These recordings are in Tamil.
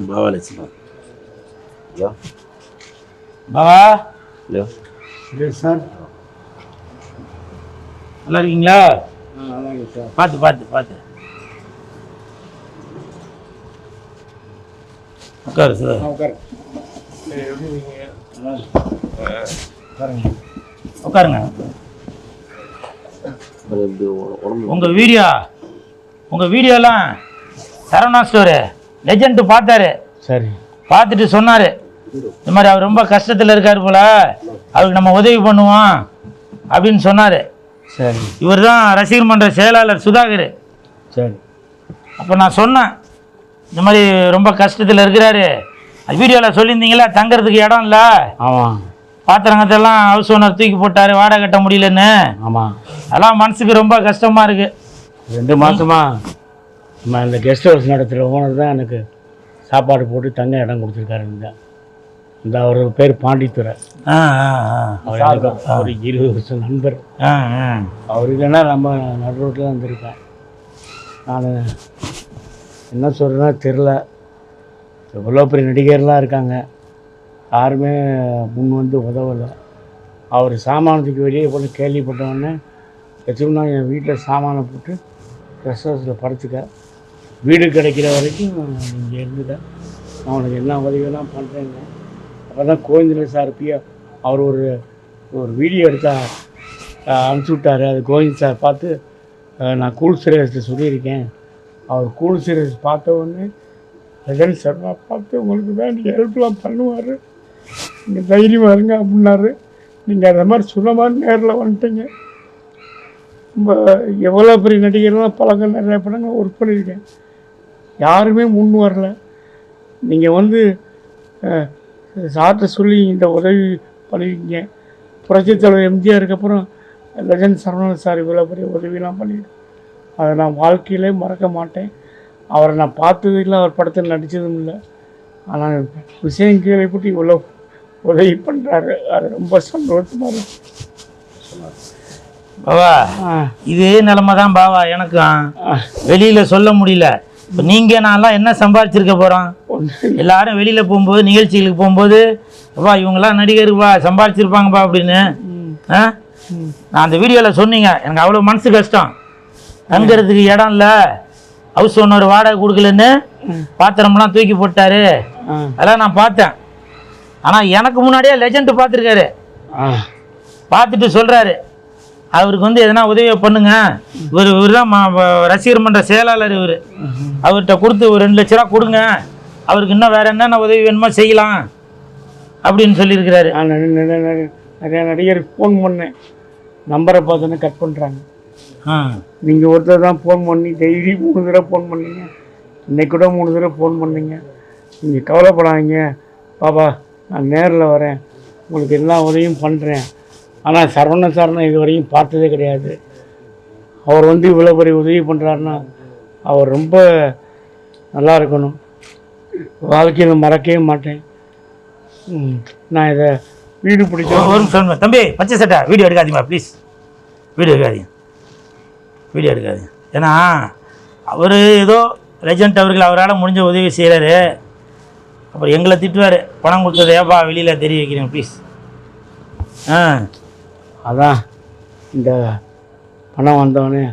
பாவா லட்சுமி. ஹலோ பாவா. ஹலோ சார், நல்லா இருக்கீங்களா? சார். பார்த்து பார்த்து பார்த்து உட்காரு சார். உட்காருங்க. உங்கள் வீடியோலாம் சரவணா ஸ்டோரு லெஜெண்ட் பார்த்தாரு. சரி. பார்த்துட்டு சொன்னார், இந்த மாதிரி அவர் ரொம்ப கஷ்டத்தில் இருக்கார் போல், அவருக்கு நம்ம உதவி பண்ணுவோம் அப்படின்னு சொன்னார். சரி. இவர் தான் ரசிகர் மன்ற செயலாளர் சுதாகர். சரி. அப்போ நான் சொன்னேன், இந்த மாதிரி ரொம்ப கஷ்டத்தில் இருக்கிறாரு, அது வீடியோவில் சொல்லியிருந்தீங்களா தங்கிறதுக்கு இடம் இல்லை, ஆமாம், பாத்திரங்கத்தெல்லாம் ஹவுஸ் ஓனர் தூக்கி போட்டார், வாடகை கட்ட முடியலன்னு. ஆமாம், அதெல்லாம் மனசுக்கு ரொம்ப கஷ்டமாக இருக்குது. 2 மாதமா நம்ம இந்த கெஸ்ட் ஹவுஸ் நடத்துகிற ஓனர் தான் எனக்கு சாப்பாடு போட்டு தங்க இடம் கொடுத்துருக்காரு. இந்த அவர் பேர் பாண்டித்துறை. அவர் எனக்கு ஒரு 20 வருஷம் நண்பர். அவர் இல்லைன்னா நம்ம நடு ரோட்டில் வந்திருப்பேன். நான் என்ன சொல்கிறேன்னா தெரில, எவ்வளோ பெரிய நடிகர்லாம் இருக்காங்க, யாருமே முன் வந்து உதவலை. அவர் சாமானத்துக்கு வெளியே போட்டு கேள்விப்பட்டவொடனே வச்சோம்னா என் வீட்டில் சாமானை போட்டு ரெஸ்ட் ஹவுஸில் படுத்துக்க, வீடு கிடைக்கிற வரைக்கும் இங்கே இருந்துட்டேன், நான் உனக்கு என்ன உதவியெல்லாம் பண்ணுறேங்க. அப்போ தான் கோவிந்தன் சார் அவர் ஒரு வீடியோ எடுத்தா அனுப்பிச்சி விட்டார். அது கோவிந்த் சார் பார்த்து நான் கூல் சீரியஸில் சொல்லியிருக்கேன். அவர் கூல் சீரியஸ் பார்த்த உடனே லெஜண்ட் சர்மா பார்த்து உங்களுக்கு வேண்டிய ஹெல்ப்லாம் பண்ணுவார், நீங்கள் தைரியமாக இருங்க அப்படின்னாரு. நீங்கள் அந்த மாதிரி சொன்ன மாதிரி நேரில் வந்துட்டீங்க. ரொம்ப எவ்வளோ பெரிய நடிகர்லாம் பழங்கள் நிறைய படங்கள் ஒர்க் பண்ணியிருக்கேன், யாருமே முன் வரல. நீங்கள் வந்து சார்ட்ட சொல்லி இந்த உதவி பண்ணுவீங்க. புரட்சித் தலைவர் எம்ஜிஆருக்கு அப்புறம் லெஜண்ட் சரவணன் சார் இவ்வளோ பெரிய உதவிலாம் பண்ணியிருக்கேன், அதை நான் வாழ்க்கையிலே மறக்க மாட்டேன். அவரை நான் பார்த்ததும் இல்லை, அவர் படத்தில் நடித்ததும் இல்லை, ஆனால் விஷயம் கேள்விப்பட்டு இவ்வளோ உதவி பண்ணுறாரு, அது ரொம்ப சந்தோஷமாக இருக்கு. பாவா இதே நிலைமை தான் பாவா எனக்கும், வெளியில் சொல்ல முடியல. இப்போ நீங்கள் நான்லாம் என்ன சம்பாதிச்சிருக்க போகிறோம்? எல்லாரும் வெளியில் போகும்போது நிகழ்ச்சிகளுக்கு போகும்போது வா இவங்கெல்லாம் நடிகருப்பா சம்பாதிச்சிருப்பாங்கப்பா அப்படின்னு. நான் அந்த வீடியோவில் சொன்னீங்க, எனக்கு அவ்வளோ மனசு கஷ்டம், தங்குறதுக்கு இடம் இல்லை, ஹவுஸ் ஓனர் வாடகை கொடுக்கலன்னு பாத்திரம்லாம் தூக்கி போட்டார், அதெல்லாம் நான் பார்த்தேன். ஆனால் எனக்கு முன்னாடியே லெஜண்ட் பார்த்துருக்காரு, பார்த்துட்டு சொல்கிறாரு அவருக்கு வந்து எதனா உதவியை பண்ணுங்க, இவர் தான் ரசிகர் மன்ற செயலாளர், அவர்கிட்ட கொடுத்து ஒரு 2 லட்ச ரூபா கொடுங்க, அவருக்கு இன்னும் வேறு என்னென்ன உதவி வேணுமோ செய்யலாம் அப்படின்னு சொல்லியிருக்கிறாரு. நிறைய நடிகருக்கு ஃபோன் பண்ணேன், நம்பரை பார்த்தோன்னே கட் பண்ணுறாங்க. நீங்கள் ஒருத்தர் தான் ஃபோன் பண்ணி டெய்லி 3 தடவை ஃபோன் பண்ணீங்க, இன்னைக்கு கூட 3 தடவை ஃபோன் பண்ணீங்க. நீங்கள் கவலைப்படாதீங்க பாப்பா, நான் நேரில் வரேன், உங்களுக்கு எல்லா உதவியும் பண்ணுறேன். ஆனால் சரவணன் சார் நான் இது வரையும் பார்த்ததே கிடையாது. அவர் வந்து இவ்வளோ பெரிய உதவி பண்ணுறாருன்னா அவர் ரொம்ப நல்லா இருக்கணும், வாழ்க்கையில் மறக்கவே மாட்டேன். நான் இதை வீடு பிடிச்ச தம்பி பச்சை சட்டை வீடியோ எடுக்காதீங்களா ப்ளீஸ், வீடியோ எடுக்காதீங்க. ஏன்னா அவர் ஏதோ லெஜண்ட் அவர்கள் அவரால் முடிஞ்ச உதவி செய்கிறாரு, அப்புறம் எங்களை திட்டுவார், பணம் கொடுத்தது ஏப்பா வெளியில் தெரிய வைக்கிறேன் ப்ளீஸ். அதான் இந்த பணம் வந்தவொடனே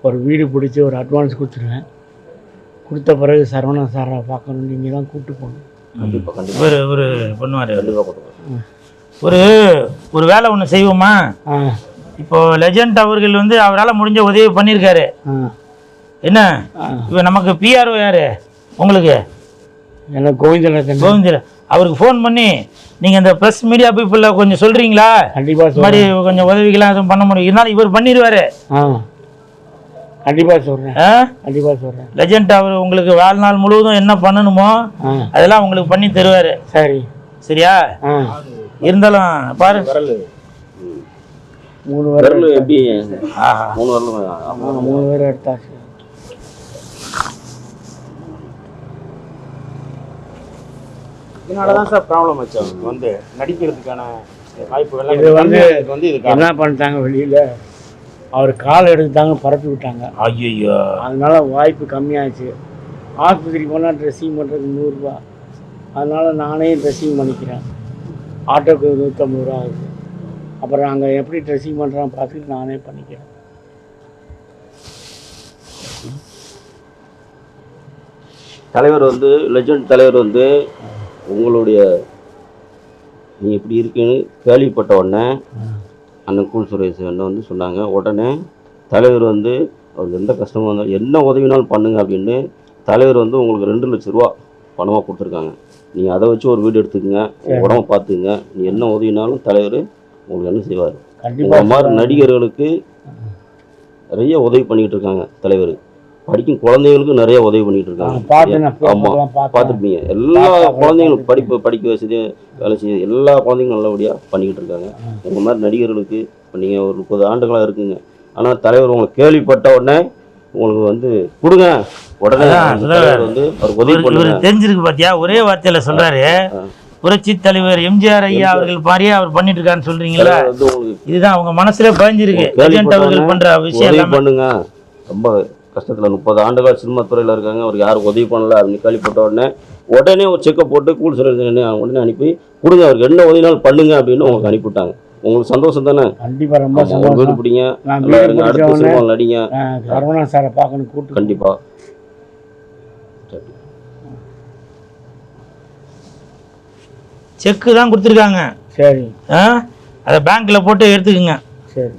ஒரு வீடு பிடிச்சி ஒரு அட்வான்ஸ் கொடுத்துருவேன், கொடுத்த பிறகு சரவணன் சாரை பார்க்கணும், நீங்கள் தான் கூப்பிட்டு போகணும். ஒரு பண்ணுவார். ஒரு வேலை ஒன்று செய்வோமா? இப்போ லெஜண்ட் அவர்கள் வந்து அவரால் முடிஞ்ச உதவி பண்ணியிருக்காரு, என்ன இப்போ நமக்கு பிஆர்ஓ யார் உங்களுக்கு? எனக்கு கோவிந்தன். அவருக்கு ஃபோன் பண்ணி நீங்கள் இந்த ப்ரெஸ் மீடியா பீப்புளில் கொஞ்சம் சொல்கிறீங்களா, கண்டிப்பாக இந்த மாதிரி கொஞ்சம் உதவிகளாம் எதுவும் பண்ண முடியும், இருந்தாலும் இவர் பண்ணிடுவார். கண்டிப்பாக சொல்கிறேன். லெஜண்ட் அவர் உங்களுக்கு வாழ்நாள் முழுவதும் என்ன பண்ணணுமோ அதெல்லாம் உங்களுக்கு பண்ணி தருவார். சரியா? இருந்தாலும் பாரு 3 வரல் எப்படி 3 பேர் எடுத்தாச்சு. இதனால தான் சார் ப்ராப்ளம் ஆச்சு, அவங்க வந்து நடிக்கிறதுக்கான வாய்ப்புகள் இது வந்து என்ன பண்ணிட்டாங்க, வெளியில் அவர் காலை எடுத்துட்டாங்க, பரப்பி விட்டாங்க. ஐயோ. அதனால வாய்ப்பு கம்மியாச்சு. ஆஸ்பத்திரி போனால் ட்ரெஸ்ஸிங் பண்ணுறதுக்கு 100 ரூபா. அதனால் நானே ட்ரெஸ்ஸிங் பண்ணிக்கிறேன். ஆட்டோக்கு 150 ரூபா ஆகுது. அப்புறம் அங்கே எப்படி ட்ரெஸ்ஸிங் பண்ணுறான்னு பார்த்துட்டு நானே பண்ணிக்கிறேன். தலைவர் வந்து லெஜண்ட் தலைவர் வந்து உங்களுடைய நீ இப்படி இருக்குன்னு கேள்விப்பட்ட உடனே அண்ணன் கூல் சுரேஷ் அண்ணன் வந்து சொன்னாங்க. உடனே தலைவர் வந்து அவருக்கு எந்த கஷ்டமும் வந்தாலும் என்ன உதவினாலும் பண்ணுங்க அப்படின்னு தலைவர் வந்து உங்களுக்கு 2 லட்ச ரூபா பணமாக கொடுத்துருக்காங்க. நீங்கள் அதை வச்சு ஒரு வீடு எடுத்துக்கங்க, உடம்ப பார்த்துக்குங்க. நீ என்ன உதவினாலும் தலைவர் உங்களுக்கு என்ன செய்வார். இந்த மாதிரி நடிகர்களுக்கு நிறைய உதவி பண்ணிக்கிட்டு இருக்காங்க தலைவர். படிக்கும் குழந்தைகளுக்கு நிறைய உதவி பண்ணிட்டு இருக்காங்க. ஆமாம், பார்த்துருப்பீங்க. எல்லா குழந்தைங்களும் படிக்க வசதி வேலை செய்ய எல்லா குழந்தைங்களும் நல்லபடியாக பண்ணிக்கிட்டு இருக்காங்க. உங்கள் மாதிரி நடிகர்களுக்கு இப்போ நீங்கள் ஒரு 30 ஆண்டுகளாக இருக்குங்க. ஆனால் தலைவர் உங்களுக்கு கேள்விப்பட்ட உடனே உங்களுக்கு வந்து கொடுங்க, உடனே வந்து அவர் உதவி பண்ணுங்க. தெரிஞ்சிருக்கு பாத்தியா, ஒரே வார்த்தையில சொல்றாரு. புரட்சி தலைவர் எம்ஜிஆர் ஐயா அவர்கள் மாதிரியே அவர் பண்ணிட்டு இருக்காருன்னு சொல்றீங்களா? இதுதான் அவங்க மனசுல பதிஞ்சிருக்கு. அவர்கள் பண்ற விஷயம் பண்ணுங்க. ரொம்ப கஷ்டத்தில் 30 ஆண்டுகள் சினிமா துறையில் இருக்காங்க. அவருக்கு யாரும் உதவி பண்ணல அப்படின்னு கேள்விப்பட்ட உடனே ஒரு செக்கப் போட்டு கூல் சொல்லிருந்தேன் உடனே அனுப்பி கொடுங்க, அவருக்கு என்ன உதவினாலும் பண்ணுங்க அப்படின்னு உங்களுக்கு அனுப்பிவிட்டாங்க. உங்களுக்கு சந்தோஷம் தானே? கண்டிப்பாக ரொம்ப சந்தோஷம். வீடு பிடிங்க, அடுத்த சினிமா நடிங்க. சரவணா சாரை பார்க்கணும் கூட்டு. கண்டிப்பாக செக்கு தான் கொடுத்துருக்காங்க. சரி, அதை பேங்க்ல போட்டு எடுத்துக்கோங்க. சரி.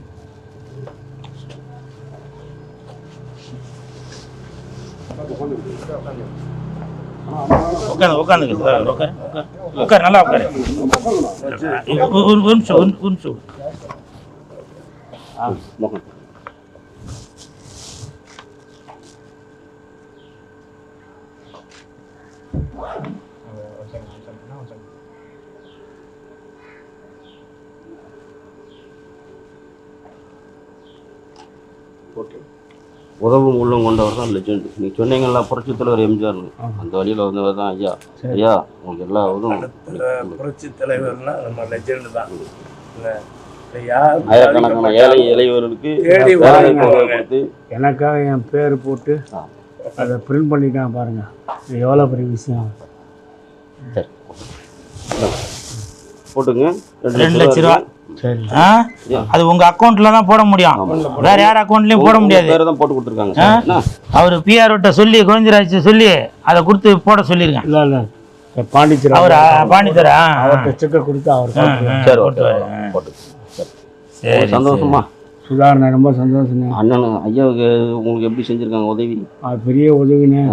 உட்காந்து நல்லா உட்காரு. ஒரு நிமிஷம். உதவும் உள்ளம் கொண்டவர் தான் லெஜெண்ட். நீங்கள் சொன்னீங்களா புரட்சி தலைவர் எம்ஜிஆர், அந்த வழியில் வந்தவர் தான் ஐயா. ஐயா உங்களுக்கு எல்லா உதவும். புரட்சி தலைவர்னா நம்ம லெஜெண்ட் தான். ஆயிரக்கணக்கான ஏழை இளையவர்களுக்கு கொடுத்து எனக்காக என் பேர் போட்டு அதை பிரிண்ட் பண்ணிட்டான் பாருங்க. இது எவ்வளோ பெரிய விஷயம். சரி போட்டுங்க. 2 லட்ச ரூபா. சரி, அது உங்க அக்கௌண்ட்ல தான் போட முடியும், வேற யார் அக்கௌண்ட்லயும் போட முடியாது. வேற தான் போட்டு கொடுத்துருக்காங்க. அவர் பிஆர்ஓட்ட சொல்லி கோவிந்தராஜ் சொல்லி அதை கொடுத்து போட சொல்லிருக்கேன். இல்ல இல்ல பாண்டிச்சேரி அவர் பாண்டிச்சேரி அவர்கிட்ட செக்கை கொடுத்து அவர் போட்டு. சரி, சந்தோஷமா சுதாரண ரொம்ப சந்தோஷம். அண்ணன் ஐயாவுக்கு உங்களுக்கு எப்படி செஞ்சுருக்காங்க உதவி? அது பெரிய உதவினே.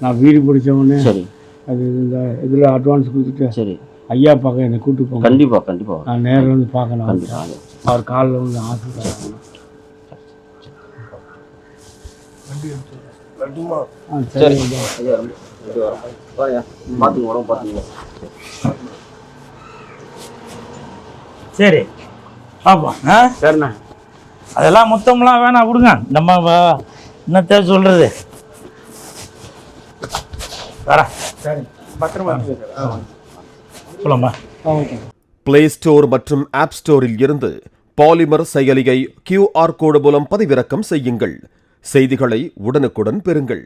நான் வீடு பிடிச்சவொடனே சரி அது இந்த இதில் அட்வான்ஸ் கொடுத்துட்டு சரி ஐயா பார்க்க என்னை கூப்பிட்டு போங்க. கண்டிப்பாக நான் நேரில் வந்து பார்க்கணும். அவர் காலில் வந்து ஆசைப்படுறாங்க. சரி பார்த்துங்க, உடம்பு பார்த்துங்க. சரி பார்ப்போம். சரிண்ணா, அதெல்லாம் மொத்தம்லாம் வேணாம், விடுங்க. நம்ம என்னத்த சொல்கிறது. வரேன். சரி, பத்திரமா சொல்லம்மா. பிளே ஸ்டோர் மற்றும் ஆப் ஸ்டோரில் இருந்து பாலிமர் செயலியை QR கோடு மூலம் பதிவிறக்கம் செய்யுங்கள். செய்திகளை உடனுக்குடன் பெறுங்கள்.